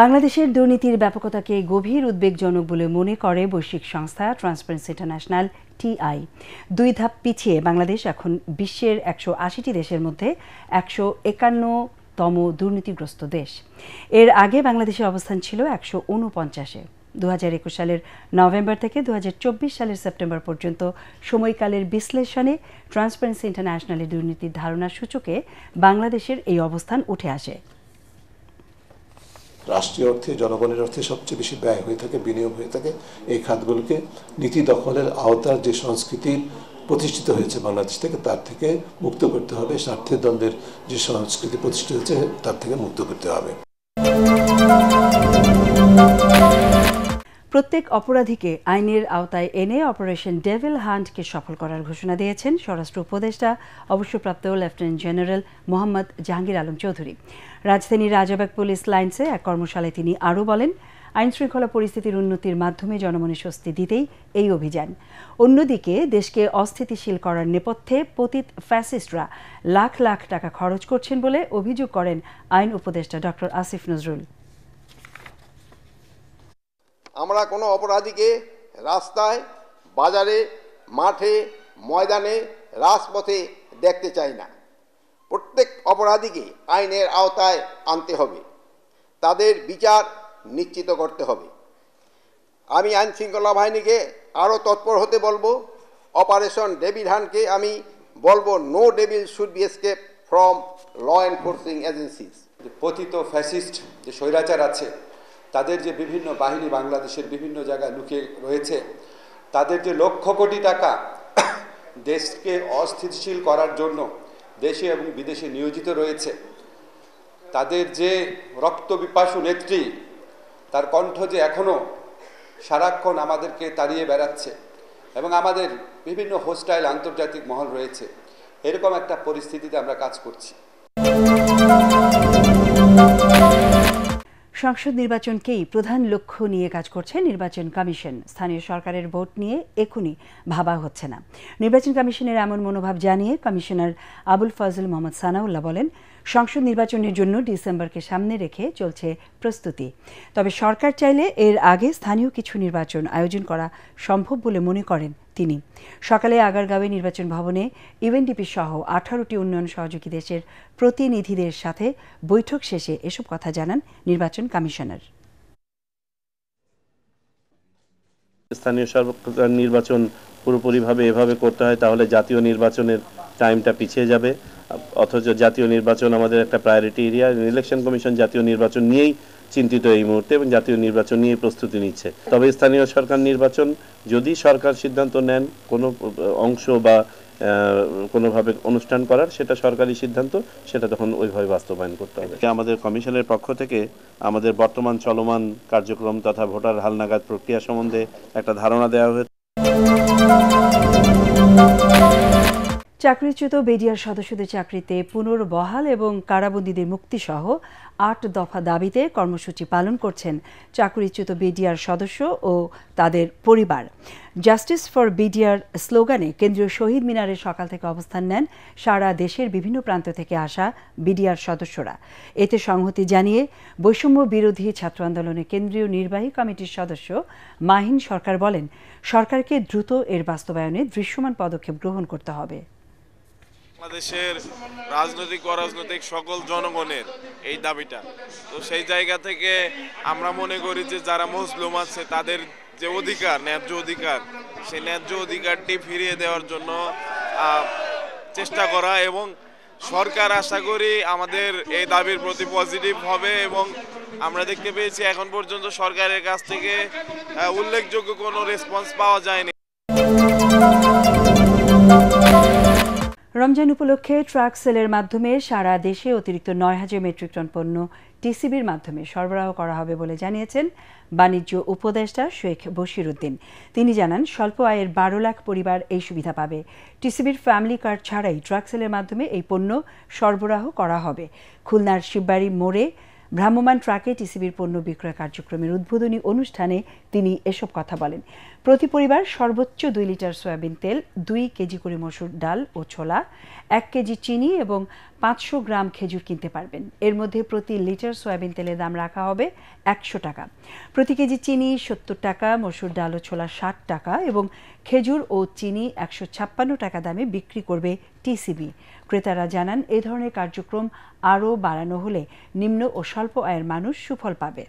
বাংলাদেশের দুর্নীতির ব্যাপকতাকে গভীর উদ্বেগজনক বলে মনে করে বৈশ্বিক সংস্থা ট্রান্সপারেন্সি ইন্টারন্যাশনাল টিআই। ২ ধাপ পিছিয়ে বাংলাদেশ এখন বিশ্বের ১৮০টি দেশের মধ্যে ১৫১তম দুর্নীতিগ্রস্ত দেশ। এর আগে বাংলাদেশের অবস্থান ছিল ১৪৯-এ। ২০২১ সালের নভেম্বর থেকে ২০২৪ সালের সেপ্টেম্বর পর্যন্ত সময়কালের বিশ্লেষণে ট্রান্সপারেন্সি ইন্টারন্যাশনালের দুর্নীতির ধারণা সূচকে বাংলাদেশের এই অবস্থান উঠে আসে। রাষ্ট্রীয় অর্থে, জনগণের অর্থে সবচেয়ে বেশি ব্যয় হয়ে থাকে, বিনিয়োগ হয়ে থাকে এই খাতগুলোকে নীতি দখলের আওতার যে সংস্কৃতি প্রতিষ্ঠিত হয়েছে বাংলাদেশ থেকে, তার থেকে মুক্ত করতে হবে। স্বার্থের দ্বন্দ্বের যে সংস্কৃতি প্রতিষ্ঠিত হয়েছে তার থেকে মুক্ত করতে হবে। প্রত্যেক অপরাধীকে আইনের আওতায় এনে অপারেশন ডেভিল হান্টকে সফল করার ঘোষণা দিয়েছেন স্বরাষ্ট্র উপদেষ্টা অবসরপ্রাপ্ত লেফটেন্যান্ট জেনারেল মোহাম্মদ জাহাঙ্গীর আলম চৌধুরী। রাজধানীর রাজাবাগ পুলিশ লাইন্সে এক কর্মশালায় তিনি আরও বলেন, আইনশৃঙ্খলা পরিস্থিতির উন্নতির মাধ্যমে জনমনে স্বস্তি দিতেই এই অভিযান। অন্যদিকে দেশকে অস্থিতিশীল করার নেপথ্যে পতিত ফ্যাসিস্টরা লাখ লাখ টাকা খরচ করছেন বলে অভিযোগ করেন আইন উপদেষ্টা ডক্টর আসিফ নজরুল। আমরা কোনো অপরাধীকে রাস্তায়, বাজারে, মাঠে, ময়দানে, রাজপথে দেখতে চাই না। প্রত্যেক অপরাধীকে আইনের আওতায় আনতে হবে, তাদের বিচার নিশ্চিত করতে হবে। আমি আইন শৃঙ্খলা বাহিনীকে আরও তৎপর হতে বলবো। অপারেশন ডেভিল হান্টকে আমি বলবো, no devil should be escape from law enforcing agencies. পতিত ফ্যাসিস্ট যে স্বৈরাচার আছে, তাদের যে বিভিন্ন বাহিনী বাংলাদেশের বিভিন্ন জায়গায় লুকিয়ে রয়েছে, তাদের যে লক্ষ কোটি টাকা দেশকে অস্থিতিশীল করার জন্য দেশে এবং বিদেশে নিয়োজিত রয়েছে, তাদের যে রক্তপিপাসু নেত্রী, তার কণ্ঠ যে এখনও সারাক্ষণ আমাদেরকে তাড়িয়ে বেড়াচ্ছে এবং আমাদের বিভিন্ন হোস্টাইল আন্তর্জাতিক মহল রয়েছে, এরকম একটা পরিস্থিতিতে আমরা কাজ করছি। সংসদ নির্বাচনকেই প্রধান লক্ষ্য নিয়ে কাজ করছে নির্বাচন কমিশন। স্থানীয় সরকারের ভোট নিয়ে এখনই ভাবা হচ্ছে না। নির্বাচন কমিশনের এমন মনোভাব জানিয়ে কমিশনার আবুল ফজল মোহাম্মদ সানাউল্লাহ বলেন, সংসদ নির্বাচনের জন্য ডিসেম্বরকে সামনে রেখে চলছে প্রস্তুতি। তবে সরকার চাইলে এর আগে স্থানীয় কিছু নির্বাচন আয়োজন করা সম্ভব বলে মনে করেন তিনি। সকালে আগারগাঁওয়ে নির্বাচন ভবনে ইউএনডিপি সহ 18টি উন্নয়ন সহযোগী দেশের প্রতিনিধিদের সাথে বৈঠক শেষে এসব কথা জানান নির্বাচন কমিশনার। স্থানীয় সরকার নির্বাচন পুরোপুরিভাবে এভাবে করতে হয় তাহলে জাতীয় নির্বাচনের টাইমটা পিছিয়ে যাবে, অথচ জাতীয় নির্বাচন আমাদের একটা প্রায়োরিটি এরিয়া। ইলেকশন কমিশন জাতীয় নির্বাচন নিয়েই চিন্তিত এই মুহূর্তে এবং জাতীয় নির্বাচন নিয়ে প্রস্তুতি নিচ্ছে। তবে স্থানীয় সরকার নির্বাচন যদি সরকার সিদ্ধান্ত নেন কোনো অংশ বা কোনোভাবে অনুষ্ঠান করার, সেটা সরকারি সিদ্ধান্ত, সেটা তখন ওইভাবে বাস্তবায়ন করতে হবে। আমাদের কমিশনের পক্ষ থেকে আমাদের বর্তমান চলমান কার্যক্রম তথা ভোটার হালনাগাদ প্রক্রিয়া সম্বন্ধে একটা ধারণা দেওয়া হয়েছে। চাকরিচ্যুত বিডিআর সদস্যদের চাকরিতে পুনর্বহাল এবং কারাবন্দীদের মুক্তিসহ ৮ দফা দাবিতে কর্মসূচি পালন করছেন চাকরিচ্যুত বিডিআর সদস্য ও তাদের পরিবার। জাস্টিস ফর বিডিআর স্লোগানে কেন্দ্রীয় শহীদ মিনারে সকাল থেকে অবস্থান নেন সারা দেশের বিভিন্ন প্রান্ত থেকে আসা বিডিআর সদস্যরা। এতে সংহতি জানিয়ে বৈষম্য বিরোধী ছাত্র আন্দোলনের কেন্দ্রীয় নির্বাহী কমিটির সদস্য মাহিন সরকার বলেন, সরকারকে দ্রুত এর বাস্তবায়নে দৃশ্যমান পদক্ষেপ গ্রহণ করতে হবে। বাংলাদেশের রাজনৈতিক অরাজনৈতিক সকল জনগণের এই দাবিটা, তো সেই জায়গা থেকে আমরা মনে করি যে যারা মজলুম আছে তাদের যে অধিকার, ন্যায্য অধিকার, সেই ন্যায্য অধিকারটি ফিরিয়ে দেওয়ার জন্য চেষ্টা করা এবং সরকার আশা করি আমাদের এই দাবির প্রতি পজিটিভ হবে। এবং আমরা দেখতে পেয়েছি এখন পর্যন্ত সরকারের কাছ থেকে উল্লেখযোগ্য কোনো রেসপন্স পাওয়া যায়নি। রমজান উপলক্ষে ট্রাক সেলের মাধ্যমে সারা দেশে অতিরিক্ত ৯,০০০ মেট্রিক টন পণ্য টিসিবির মাধ্যমে সরবরাহ করা হবে বলে জানিয়েছেন বাণিজ্য উপদেষ্টা শেখ বশির উদ্দিন। তিনি জানান, স্বল্প আয়ের ১২ লাখ পরিবার এই সুবিধা পাবে। টিসিবির ফ্যামিলি কার্ড ছাড়াই ট্রাক সেলের মাধ্যমে এই পণ্য সরবরাহ করা হবে। খুলনার শিববাড়ি মোড়ে ভ্রাম্যমাণ ট্রাকে টিসিবির পণ্য বিক্রয় কার্যক্রমের উদ্বোধনী অনুষ্ঠানে তিনি এসব কথা বলেন। প্রতি পরিবার সর্বোচ্চ ২ লিটার সয়াবিন তেল, ২ কেজি করে মসুর ডাল ও ছোলা, ১ কেজি চিনি এবং 500 গ্রাম খেজুর কিনতে পারবেন। এর মধ্যে প্রতি লিটার সয়াবিন তেলের দাম রাখা হবে 100 টাকা, প্রতি কেজি চিনি 70 টাকা, মসুর ডাল ও ছোলা 60 টাকা এবং খেজুর ও চিনি 156 টাকা দামে বিক্রি করবে টিসিবি। ক্রেতারা জানান, এ ধরনের কার্যক্রম আরও বাড়ানো হলে নিম্ন ও স্বল্প আয়ের মানুষ সুফল পাবে।